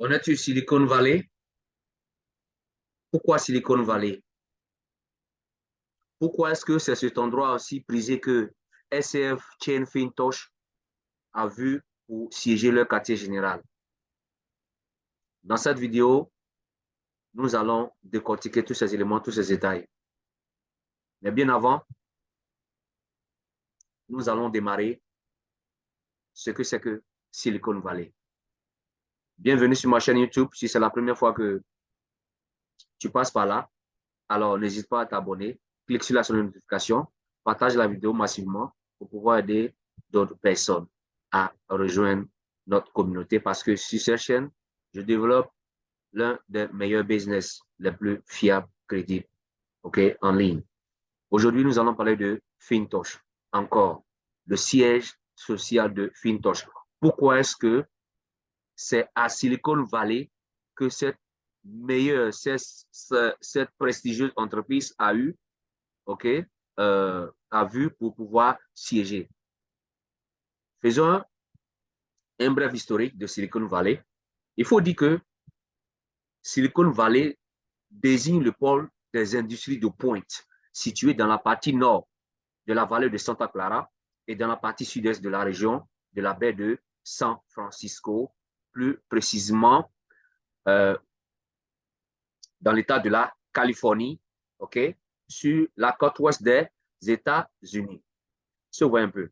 On est sur Silicon Valley. Pourquoi Silicon Valley? Pourquoi est-ce que c'est cet endroit aussi prisé que SCF Chain Fintosh a vu pour siéger leur quartier général? Dans cette vidéo, nous allons décortiquer tous ces éléments, tous ces détails. Mais bien avant, nous allons démarrer ce que c'est que Silicon Valley. Bienvenue sur ma chaîne YouTube. Si c'est la première fois que tu passes par là, alors n'hésite pas à t'abonner, clique sur la sonnerie de notification, partage la vidéo massivement pour pouvoir aider d'autres personnes à rejoindre notre communauté parce que sur cette chaîne, je développe l'un des meilleurs business les plus fiables, crédibles, en ligne. Aujourd'hui, nous allons parler de Fintosh. Encore, le siège social de Fintosh. Pourquoi est-ce que c'est à Silicon Valley que cette prestigieuse entreprise a eu, a vu pour pouvoir siéger? Faisons un bref historique de Silicon Valley. Il faut dire que Silicon Valley désigne le pôle des industries de pointe situé dans la partie nord de la vallée de Santa Clara et dans la partie sud-est de la région de la baie de San Francisco, plus précisément dans l'état de la Californie, sur la côte ouest des États-Unis. Se voit un peu.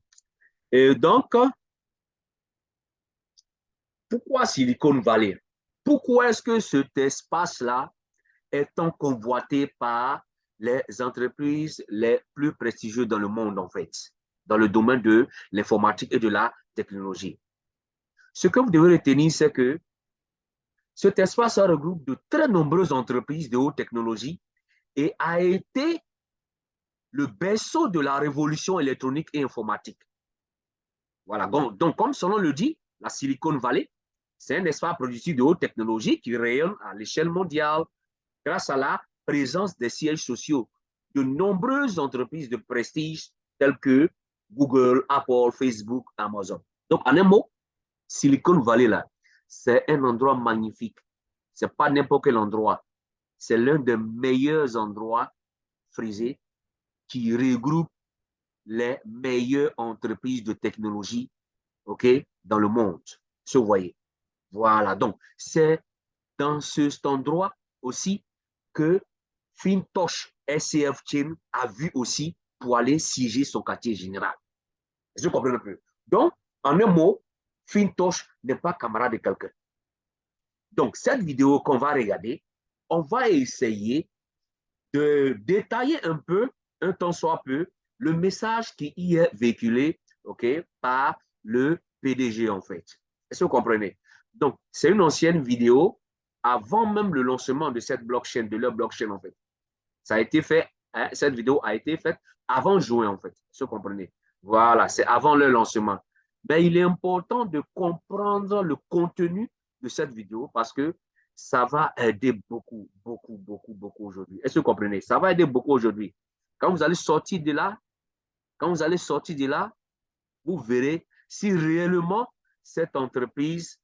Et donc, pourquoi Silicon Valley? Pourquoi est-ce que cet espace-là est tant convoité par les entreprises les plus prestigieuses dans le monde, en fait, dans le domaine de l'informatique et de la technologie? Ce que vous devez retenir, c'est que cet espace regroupe de très nombreuses entreprises de haute technologie et a été le berceau de la révolution électronique et informatique. Voilà, donc comme son nom le dit, la Silicon Valley, c'est un espace productif de haute technologie qui rayonne à l'échelle mondiale grâce à la présence des sièges sociaux de nombreuses entreprises de prestige telles que Google, Apple, Facebook, Amazon. Donc, en un mot, Silicon Valley, là, c'est un endroit magnifique. Ce n'est pas n'importe quel endroit. C'est l'un des meilleurs endroits frisés qui regroupe les meilleures entreprises de technologie, dans le monde. Se voyez. Voilà. Donc, c'est dans cet endroit aussi que Fintosh SCF Chain a vu aussi pour aller siéger son quartier général. Je comprends un peu. Donc, en un mot, Fintosh n'est pas camarade de quelqu'un. Donc, cette vidéo qu'on va regarder, on va essayer de détailler un peu, un tant soit peu, le message qui y est véhiculé, par le PDG, en fait. Est-ce que vous comprenez? Donc, c'est une ancienne vidéo avant même le lancement de cette blockchain, de leur blockchain, en fait. Ça a été fait, hein, cette vidéo a été faite avant juin, en fait. Est-ce que vous comprenez? Voilà, c'est avant le lancement. Mais il est important de comprendre le contenu de cette vidéo parce que ça va aider beaucoup, beaucoup, beaucoup, beaucoup aujourd'hui. Est-ce que vous comprenez? Ça va aider beaucoup aujourd'hui. Quand vous allez sortir de là, quand vous allez sortir de là, vous verrez si réellement cette entreprise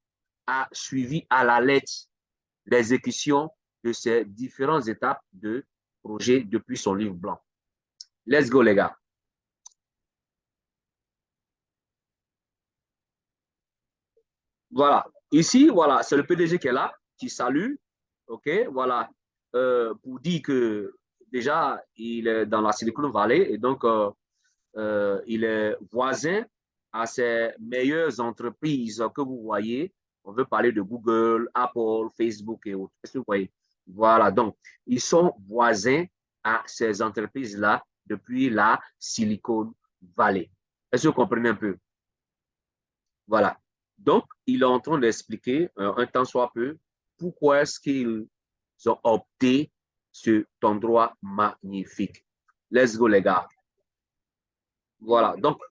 a suivi à la lettre l'exécution de ces différentes étapes de projet depuis son livre blanc. Let's go, les gars. Voilà. Ici, voilà, c'est le PDG qui est là, qui salue. OK, voilà. Pour dire que déjà, il est dans la Silicon Valley et donc, il est voisin à ces meilleures entreprises que vous voyez. On veut parler de Google, Apple, Facebook et autres. Est-ce que vous voyez? Voilà. Donc, ils sont voisins à ces entreprises-là depuis la Silicon Valley. Est-ce que vous comprenez un peu? Voilà. Donc, il est en train d'expliquer, un tant soit peu, pourquoi est-ce qu'ils ont opté cet endroit magnifique. Let's go, les gars. Voilà. Donc,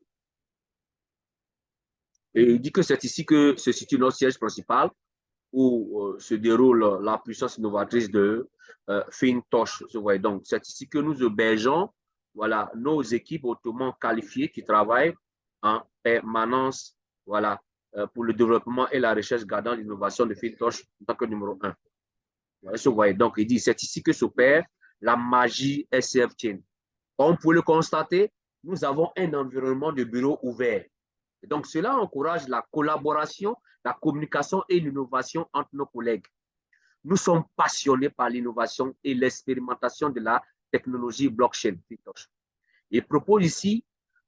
et il dit que c'est ici que se situe notre siège principal où se déroule la puissance innovatrice de Fintosh. Donc, c'est ici que nous hébergeons, voilà, nos équipes hautement qualifiées qui travaillent en permanence, voilà, pour le développement et la recherche gardant l'innovation de Fintosh en tant que numéro 1. Vous voyez, donc, il dit, c'est ici que s'opère la magie SCF Chain. Comme vous pouvez le constater, nous avons un environnement de bureau ouvert. Et donc, cela encourage la collaboration, la communication et l'innovation entre nos collègues. Nous sommes passionnés par l'innovation et l'expérimentation de la technologie blockchain. Il propose ici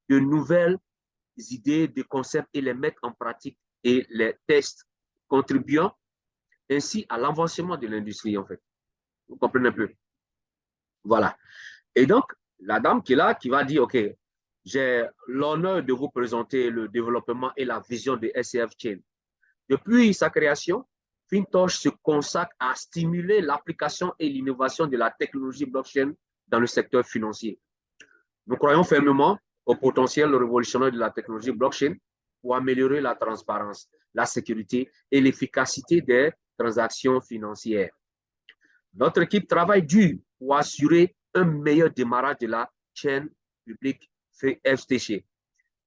de nouvelles idées, de concepts et les mettre en pratique et les tests, contribuant ainsi à l'avancement de l'industrie, en fait. Vous comprenez un peu? Voilà. Et donc, la dame qui est là, qui va dire, OK, j'ai l'honneur de vous présenter le développement et la vision de SCF Chain. Depuis sa création, Fintosh se consacre à stimuler l'application et l'innovation de la technologie blockchain dans le secteur financier. Nous croyons fermement au potentiel révolutionnaire de la technologie blockchain pour améliorer la transparence, la sécurité et l'efficacité des transactions financières. Notre équipe travaille dur pour assurer un meilleur démarrage de la chaîne publique FTC.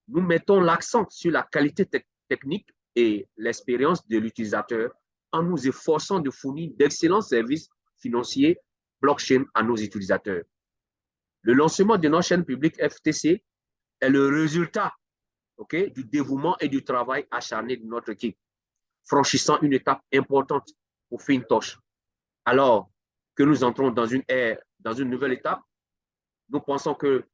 Nous mettons l'accent sur la qualité technique et l'expérience de l'utilisateur en nous efforçant de fournir d'excellents services financiers blockchain à nos utilisateurs. Le lancement de notre chaîne publique FTC est le résultat du dévouement et du travail acharné de notre équipe, franchissant une étape importante pour Fintosh. Alors que nous entrons dans une ère, dans une nouvelle étape, nous pensons que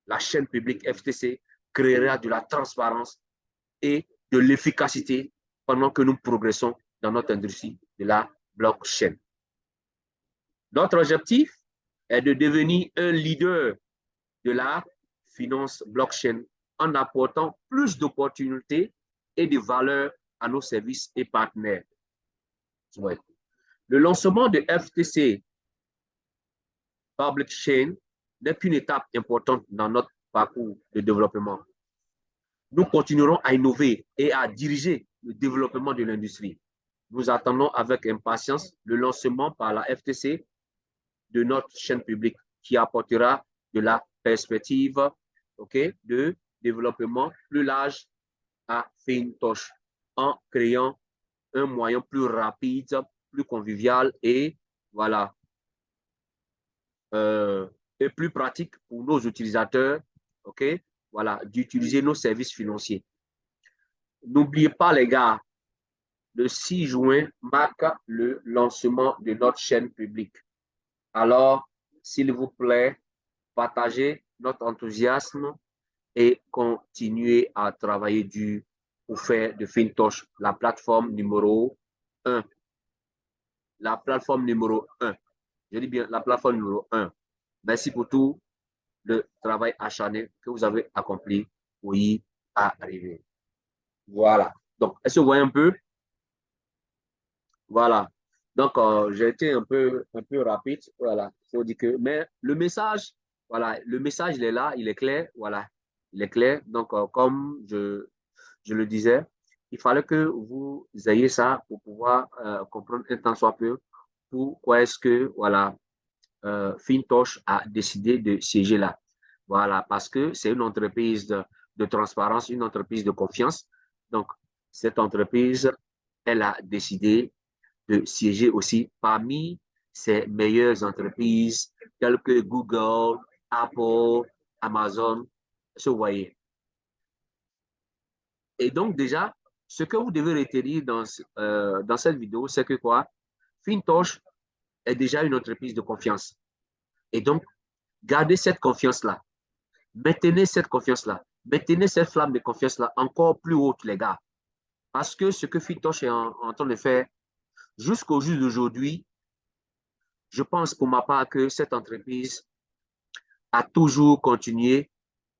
la chaîne publique FTC créera de la transparence et de l'efficacité pendant que nous progressons dans notre industrie de la blockchain. Notre objectif est de devenir un leader de la finance blockchain en apportant plus d'opportunités et de valeur à nos services et partenaires. Ouais. Le lancement de FTC Public Chain n'est qu'une étape importante dans notre parcours de développement. Nous continuerons à innover et à diriger le développement de l'industrie. Nous attendons avec impatience le lancement par la FTC de notre chaîne publique qui apportera de la perspective de développement plus large à Fintosh en créant un moyen plus rapide, plus convivial et voilà, et plus pratique pour nos utilisateurs, voilà, d'utiliser nos services financiers. N'oubliez pas, les gars, le 6 juin marque le lancement de notre chaîne publique. Alors, s'il vous plaît, partagez notre enthousiasme et continuez à travailler dur pour faire de Fintosh la plateforme numéro 1. La plateforme numéro 1. Je dis bien la plateforme numéro 1. Merci pour tout le travail acharné que vous avez accompli pour y arriver. Voilà. Donc, est-ce que vous voyez un peu? Voilà. Donc, j'ai été un peu rapide. Voilà. Faut dire que, mais le message, voilà, le message, il est là, il est clair. Voilà. Il est clair. Donc, comme je le disais, il fallait que vous ayez ça pour pouvoir comprendre un tant soit peu pourquoi est-ce que, voilà, Fintosh a décidé de siéger là. Voilà, parce que c'est une entreprise de transparence, une entreprise de confiance. Donc, cette entreprise, elle a décidé de siéger aussi parmi ces meilleures entreprises telles que Google, Apple, Amazon, vous voyez. Et donc, déjà, ce que vous devez retenir dans cette vidéo, c'est que quoi? Fintosh est déjà une entreprise de confiance. Et donc, gardez cette confiance-là. Maintenez cette confiance-là. Maintenez cette flamme de confiance-là encore plus haute, les gars. Parce que ce que Fintosh est en train de faire, jusqu'au jour d'aujourd'hui, je pense pour ma part que cette entreprise a toujours continué,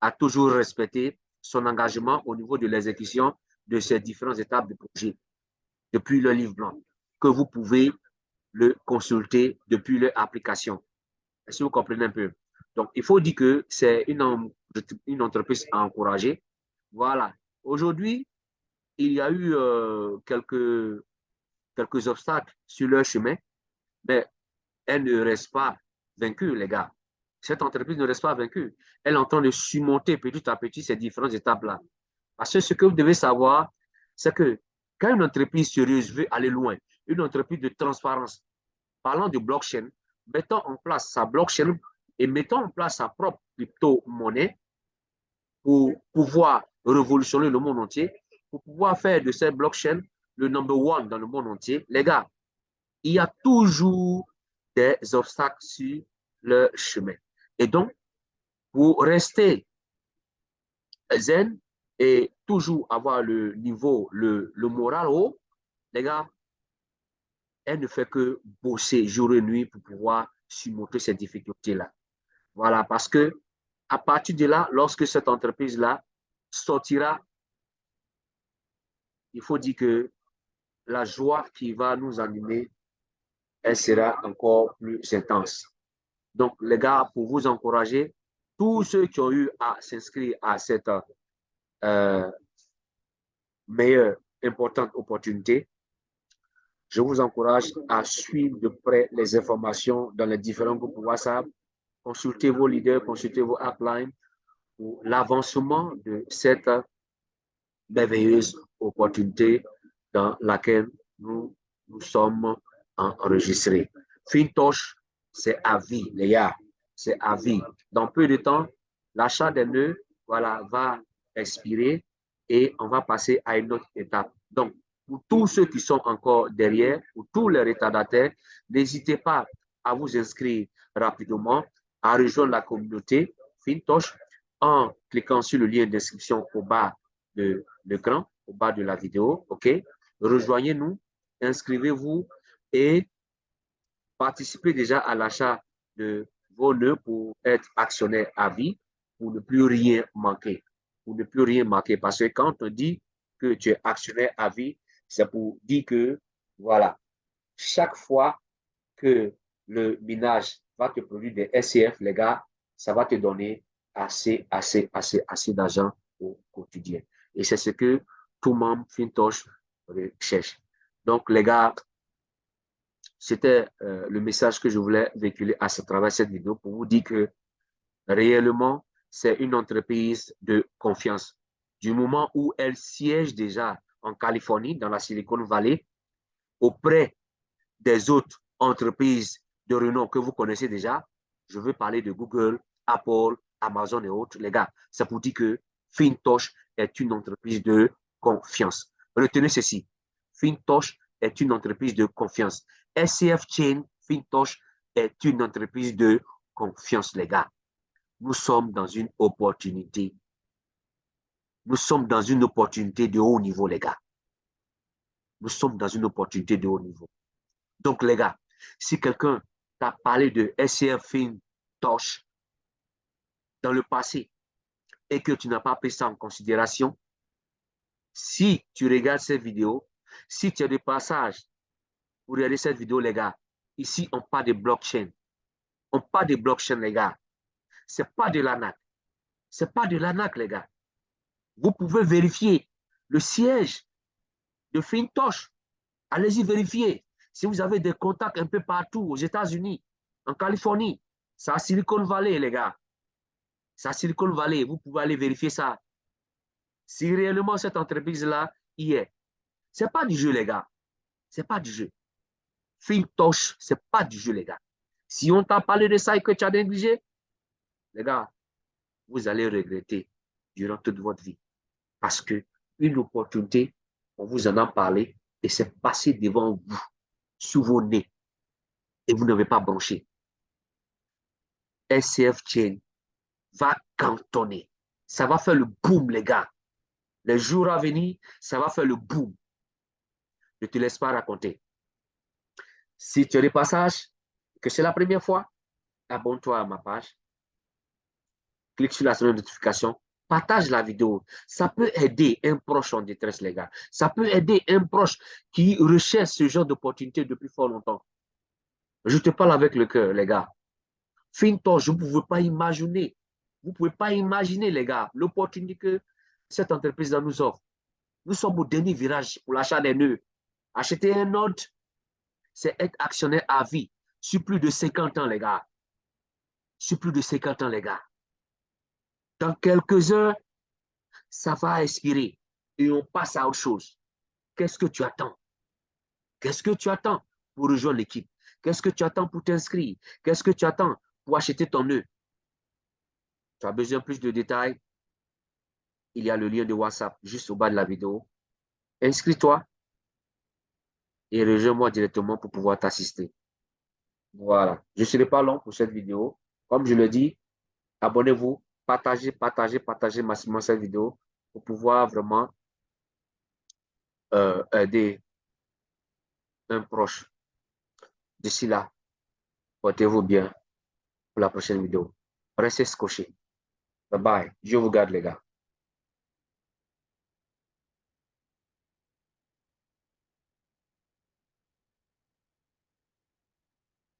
a toujours respecté son engagement au niveau de l'exécution de ces différentes étapes de projet depuis le livre blanc, que vous pouvez le consulter depuis leur application. Est-ce que vous comprenez un peu? Donc, il faut dire que c'est une entreprise à encourager. Voilà. Aujourd'hui, il y a eu quelques obstacles sur leur chemin, mais elle ne reste pas vaincue, les gars. Cette entreprise ne reste pas vaincue. Elle est en train de surmonter petit à petit ces différentes étapes-là. Parce que ce que vous devez savoir, c'est que quand une entreprise sérieuse veut aller loin, une entreprise de transparence, parlant de blockchain, mettons en place sa blockchain et mettons en place sa propre crypto-monnaie pour pouvoir révolutionner le monde entier, pour pouvoir faire de cette blockchain le number one dans le monde entier. Les gars, il y a toujours des obstacles sur le chemin. Et donc, pour rester zen et toujours avoir le niveau, le moral haut, les gars, elle ne fait que bosser jour et nuit pour pouvoir surmonter ces difficultés-là. Voilà, parce que à partir de là, lorsque cette entreprise-là sortira, il faut dire que la joie qui va nous animer, elle sera encore plus intense. Donc, les gars, pour vous encourager, tous ceux qui ont eu à s'inscrire à cette euh, meilleure, importante opportunité, je vous encourage à suivre de près les informations dans les différents groupes WhatsApp. Consultez vos leaders, consultez vos uplines pour l'avancement de cette merveilleuse opportunité dans laquelle nous sommes enregistrés. Fintosh, c'est à vie, les gars. C'est à vie. Dans peu de temps, l'achat des nœuds voilà, va expirer et on va passer à une autre étape. Donc, pour tous ceux qui sont encore derrière, pour tous les retardataires, n'hésitez pas à vous inscrire rapidement, à rejoindre la communauté Fintosh en cliquant sur le lien d'inscription au bas de l'écran, au bas de la vidéo. OK? Rejoignez-nous, inscrivez-vous et participez déjà à l'achat de vos nœuds pour être actionnaire à vie, pour ne plus rien manquer. Pour ne plus rien manquer. Parce que quand on dit que tu es actionnaire à vie, c'est pour dire que, voilà, chaque fois que le minage va te produire des SCF, les gars, ça va te donner assez d'argent au quotidien. Et c'est ce que tout membre Fintosh cherche. Donc, les gars, c'était le message que je voulais véhiculer à travers cette vidéo pour vous dire que réellement, c'est une entreprise de confiance. Du moment où elle siège déjà en Californie, dans la Silicon Valley, auprès des autres entreprises de renom que vous connaissez déjà, je veux parler de Google, Apple, Amazon et autres, les gars, c'est pour dire que Fintosh est une entreprise de confiance. Retenez ceci, Fintosh est une entreprise de confiance. SCF Chain, Fintosh est une entreprise de confiance, les gars. Nous sommes dans une opportunité. Nous sommes dans une opportunité de haut niveau, les gars. Nous sommes dans une opportunité de haut niveau. Donc, les gars, si quelqu'un t'a parlé de SCF Fintosh dans le passé et que tu n'as pas pris ça en considération, si tu regardes cette vidéo, si tu as des passages pour regarder cette vidéo, les gars, ici, on parle de blockchain. On parle de blockchain, les gars. Ce n'est pas de l'ANAC. Ce n'est pas de l'ANAC, les gars. Vous pouvez vérifier le siège de Fintosh. Allez-y vérifier. Si vous avez des contacts un peu partout aux États-Unis, en Californie, c'est à Silicon Valley, les gars. C'est à Silicon Valley. Vous pouvez aller vérifier ça. Si réellement cette entreprise-là y est. Ce n'est pas du jeu, les gars. Ce n'est pas du jeu. Fintosh, ce n'est pas du jeu, les gars. Si on t'a parlé de ça et que tu as négligé, les gars, vous allez regretter durant toute votre vie. Parce qu'une opportunité, on vous en a parlé et c'est passé devant vous, sous vos nez, et vous n'avez pas branché. SCF Chain va cantonner. Ça va faire le boom, les gars. Les jours à venir, ça va faire le boom. Ne te laisse pas raconter. Si tu as des passages, que c'est la première fois, abonne-toi à ma page. Clique sur la seconde notification. Partage la vidéo. Ça peut aider un proche en détresse, les gars. Ça peut aider un proche qui recherche ce genre d'opportunité depuis fort longtemps. Je te parle avec le cœur, les gars. Fintosh, je ne pouvais pas imaginer. Vous ne pouvez pas imaginer, les gars, l'opportunité que cette entreprise-là nous offre. Nous sommes au dernier virage pour l'achat des nœuds. Acheter un node, c'est être actionnaire à vie sur plus de 50 ans, les gars. Sur plus de 50 ans, les gars. Dans quelques heures, ça va expirer et on passe à autre chose. qu'est-ce que tu attends? Qu'est-ce que tu attends pour rejoindre l'équipe? Qu'est-ce que tu attends pour t'inscrire? Qu'est-ce que tu attends pour acheter ton nœud? Tu as besoin de plus de détails? Il y a le lien de WhatsApp juste au bas de la vidéo. Inscris-toi et rejoins-moi directement pour pouvoir t'assister. Voilà. Je ne serai pas long pour cette vidéo. Comme je le dis, abonnez-vous, partagez massivement cette vidéo pour pouvoir vraiment aider un proche. D'ici là, portez-vous bien pour la prochaine vidéo. Restez scotchés. Bye bye. Je vous garde, les gars.